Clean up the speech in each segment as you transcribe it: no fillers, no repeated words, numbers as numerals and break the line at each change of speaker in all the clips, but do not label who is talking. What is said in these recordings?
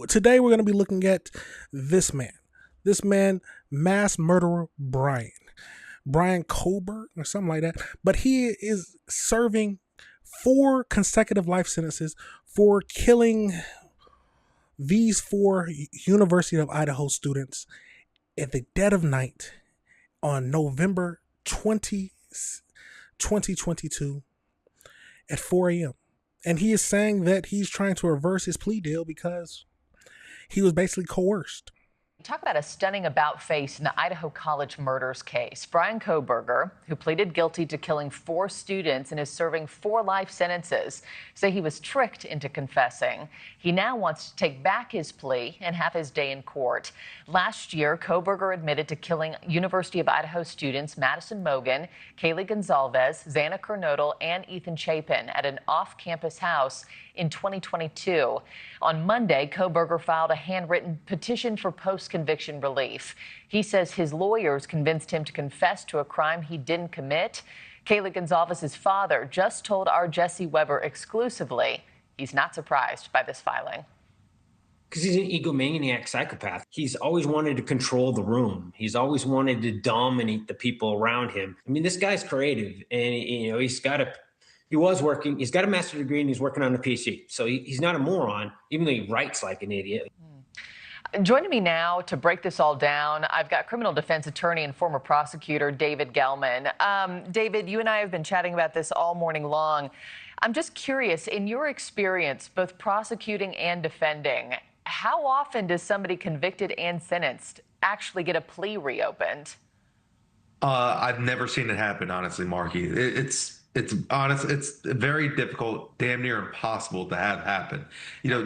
Today we're going to be looking at this man. This man, mass murderer Bryan Kohberger or something like that. But he is serving 4 consecutive life sentences for killing these 4 University of Idaho students at the dead of night on November 2022 at 4 a.m. And he is saying that he's trying to reverse his plea deal because he was basically coerced.
Talk about a stunning about face in the Idaho College murders case. Bryan Kohberger, who pleaded guilty to killing 4 students and is serving 4 life sentences, say he was tricked into confessing. He now wants to take back his plea and have his day in court. Last year, Kohberger admitted to killing University of Idaho students Madison Mogen, Kaylee Gonzalez, Xana Kernodle, and Ethan Chapin at an off-campus house in 2022. On Monday, Kohberger filed a handwritten petition for post-conviction relief. He says his lawyers convinced him to confess to a crime he didn't commit. Kaylee Gonzalez's father just told our Jesse Weber exclusively he's not surprised by this filing.
Because he's an egomaniac psychopath. He's always wanted to control the room. He's always wanted to dominate the people around him. I mean, this guy's creative, and he's got a master's degree and he's working on a PhD. So he's not a moron, even though he writes like an idiot.
Joining me now to break this all down, I've got criminal defense attorney and former prosecutor David Gelman. David, you and I have been chatting about this all morning long. I'm just curious, in your experience, both prosecuting and defending, how often does somebody convicted and sentenced actually get a plea reopened?
I've never seen it happen, honestly, Marky. It's honest. It's very difficult, damn near impossible to have happen.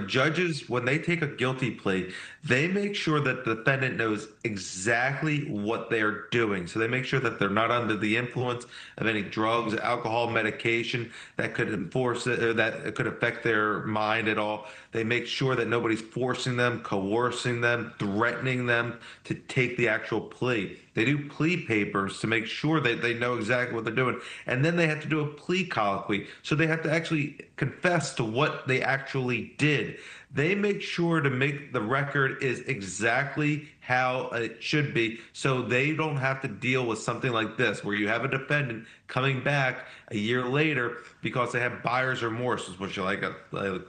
Judges, when they take a guilty plea, they make sure that the defendant knows exactly what they're doing. So they make sure that they're not under the influence of any drugs, alcohol, medication that could enforce it or that could affect their mind at all. They make sure that nobody's forcing them, coercing them, threatening them to take the actual plea. They do plea papers to make sure that they know exactly what they're doing. And then they have to do a plea colloquy. So they have to actually confess to what they actually did. They make sure to make the record is exactly how it should be, so they don't have to deal with something like this, where you have a defendant coming back a year later because they have buyer's remorse, is what I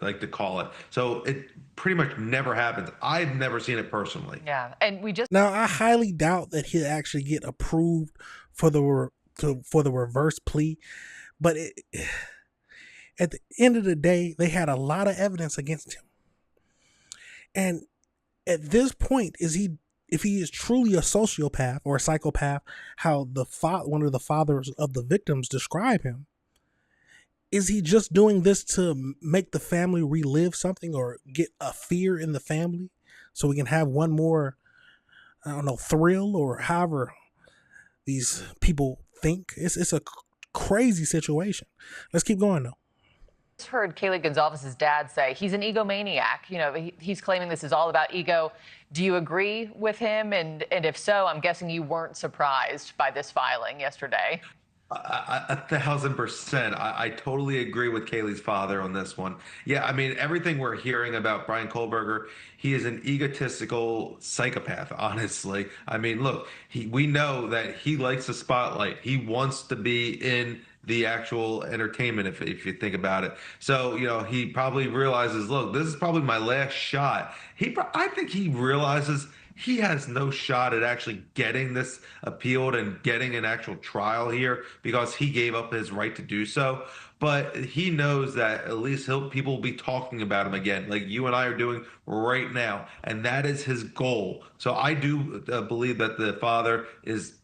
like to call it. So it pretty much never happens. I've never seen it personally.
Yeah, and
Now, I highly doubt that he'll actually get approved for the reverse plea, but at the end of the day, they had a lot of evidence against him. And at this point, if he is truly a sociopath or a psychopath, how one of the fathers of the victims describe him, is he just doing this to make the family relive something or get a fear in the family so we can have one more, I don't know, thrill or however these people think? It's a crazy situation. Let's keep going though.
Heard Kaylee Gonzalez's dad say he's an egomaniac. He's claiming this is all about ego. Do you agree with him? And if so, I'm guessing you weren't surprised by this filing yesterday.
1,000%. I totally agree with Kaylee's father on this one. Yeah, I mean, everything we're hearing about Bryan Kohberger, he is an egotistical psychopath, honestly. I mean, look, we know that he likes the spotlight. He wants to be in the actual entertainment, if you think about it. So, he probably realizes, look, this is probably my last shot. I think he realizes he has no shot at actually getting this appealed and getting an actual trial here because he gave up his right to do so. But he knows that at least people will be talking about him again, like you and I are doing right now. And that is his goal. So I do believe that the father is,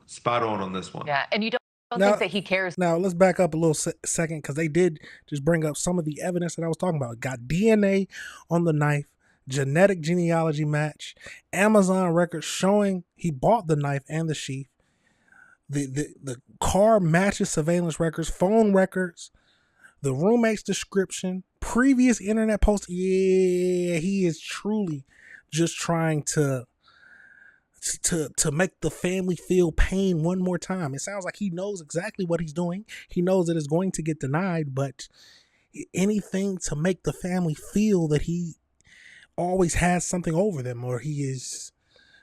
spot on this one.
Yeah, and you don't think that he cares.
Now, let's back up a little second because they did just bring up some of the evidence that I was talking about. Got DNA on the knife, genetic genealogy match, Amazon records showing he bought the knife and the sheath. The car matches surveillance records, phone records, the roommate's description, previous internet posts. Yeah, he is truly just trying to make the family feel pain one more time. It sounds like he knows exactly what he's doing. He knows that it's going to get denied, but anything to make the family feel that he always has something over them, or he is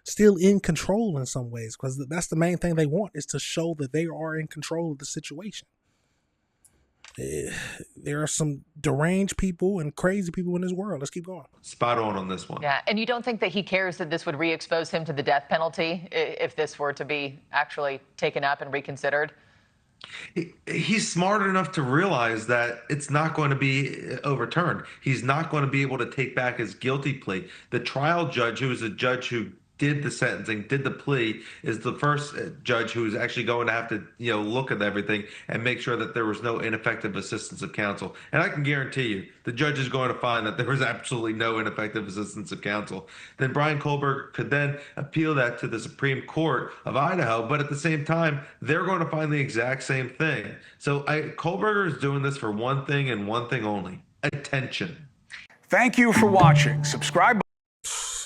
still in control in some ways, because that's the main thing they want, is to show that they are in control of the situation. There are some deranged people and crazy people in this world. Let's keep going.
Spot on this one.
Yeah, and you don't think that he cares that this would re-expose him to the death penalty if this were to be actually taken up and reconsidered?
He's smart enough to realize that it's not going to be overturned. He's not going to be able to take back his guilty plea. The trial judge, who is a judge who did the sentencing, did the plea, is the first judge who is actually going to have to, look at everything and make sure that there was no ineffective assistance of counsel. And I can guarantee you, the judge is going to find that there was absolutely no ineffective assistance of counsel. Then Bryan Kohberger could then appeal that to the Supreme Court of Idaho, but at the same time, they're going to find the exact same thing. So Kohberger is doing this for one thing and one thing only: attention.
Thank you for watching. Subscribe.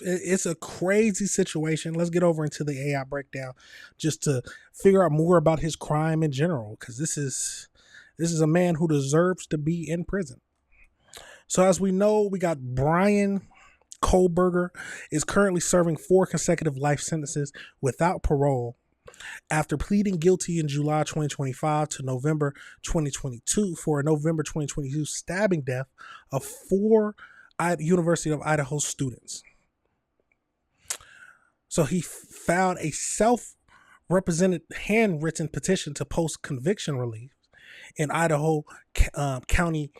It's a crazy situation. Let's get over into the AI breakdown just to figure out more about his crime in general, because this is a man who deserves to be in prison. So as we know, we got Bryan Kohberger is currently serving 4 consecutive life sentences without parole after pleading guilty in July 2025 to November 2022 for a November 2022 stabbing death of 4 University of Idaho students. So he filed a self-represented handwritten petition to post-conviction relief in Idaho County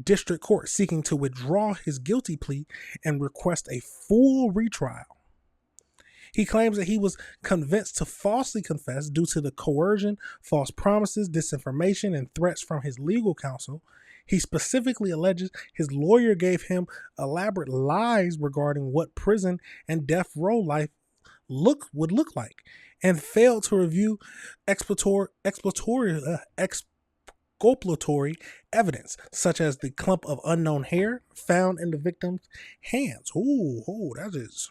District Court, seeking to withdraw his guilty plea and request a full retrial. He claims that he was convinced to falsely confess due to the coercion, false promises, disinformation, and threats from his legal counsel. He specifically alleges his lawyer gave him elaborate lies regarding what prison and death row life would look like, and failed to review exculpatory evidence, such as the clump of unknown hair found in the victim's hands. Ooh, that is.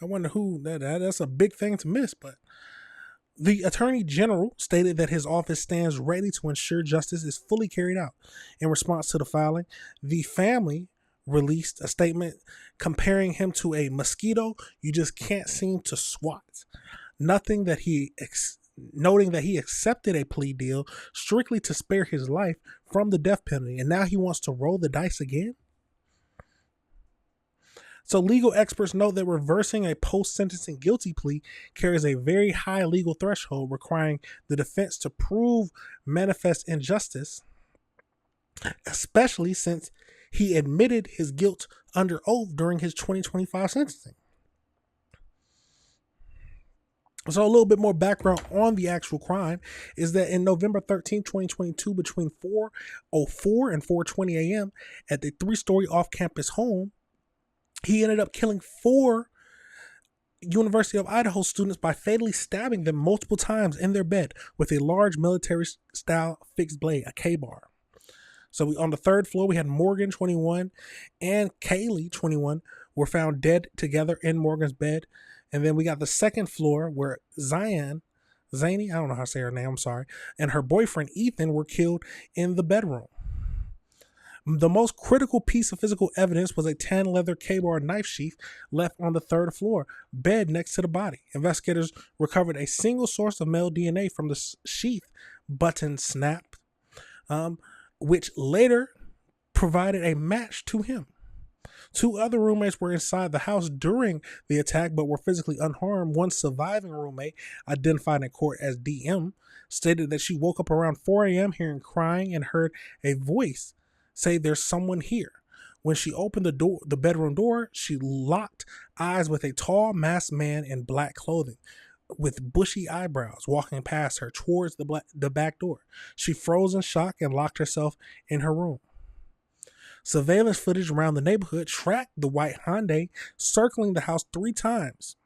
I wonder who that's a big thing to miss. But the Attorney General stated that his office stands ready to ensure justice is fully carried out. In response to the filing, the family released a statement comparing him to a mosquito you just can't seem to swat. Noting that he accepted a plea deal strictly to spare his life from the death penalty, and now he wants to roll the dice again. So legal experts note that reversing a post-sentencing guilty plea carries a very high legal threshold, requiring the defense to prove manifest injustice, especially since he admitted his guilt under oath during his 2025 sentencing. So a little bit more background on the actual crime is that in November 13, 2022, between 4:04 and 4:20 a.m. at the 3-story off-campus home, he ended up killing 4 University of Idaho students by fatally stabbing them multiple times in their bed with a large military-style fixed blade, a K-bar. So on the 3rd floor, we had Morgan, 21, and Kaylee, 21, were found dead together in Morgan's bed. And then we got the 2nd floor where Zani, I don't know how to say her name, I'm sorry, and her boyfriend, Ethan, were killed in the bedroom. The most critical piece of physical evidence was a tan leather K-bar knife sheath left on the 3rd floor bed next to the body. Investigators recovered a single source of male DNA from the sheath button snap, which later provided a match to him. 2 other roommates were inside the house during the attack but were physically unharmed. One surviving roommate, identified in court as DM, stated that she woke up around 4 a.m. hearing crying and heard a voice say, "There's someone here." When she opened the bedroom door, she locked eyes with a tall, masked man in black clothing with bushy eyebrows walking past her towards the back door. She froze in shock and locked herself in her room. Surveillance footage around the neighborhood tracked the white Hyundai circling the house 3 times.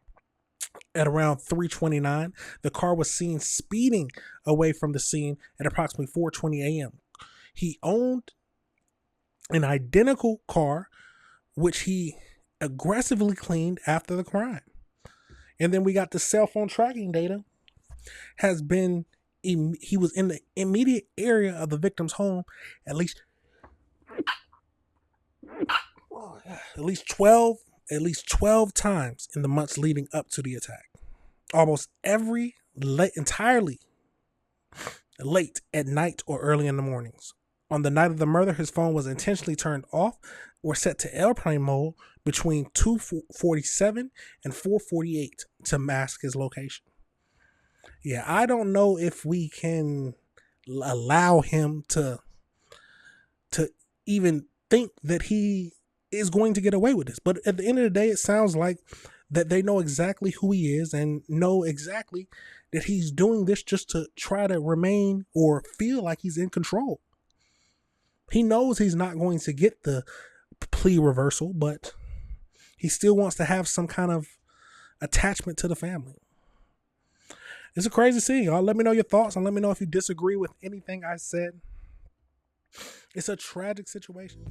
At around 3:29, the car was seen speeding away from the scene at approximately 4:20 a.m. He owned an identical car, which he aggressively cleaned after the crime. And then we got the cell phone tracking data he was in the immediate area of the victim's home at least at least 12 times in the months leading up to the attack. Almost entirely late at night or early in the mornings. On the night of the murder, his phone was intentionally turned off or set to airplane mode between 2:47 and 4:48 to mask his location. Yeah, I don't know if we can allow him to even think that he is going to get away with this. But at the end of the day, it sounds like that they know exactly who he is and know exactly that he's doing this just to try to remain or feel like he's in control. He knows he's not going to get the plea reversal, but he still wants to have some kind of attachment to the family. It's a crazy scene, y'all. Let me know your thoughts and let me know if you disagree with anything I said. It's a tragic situation.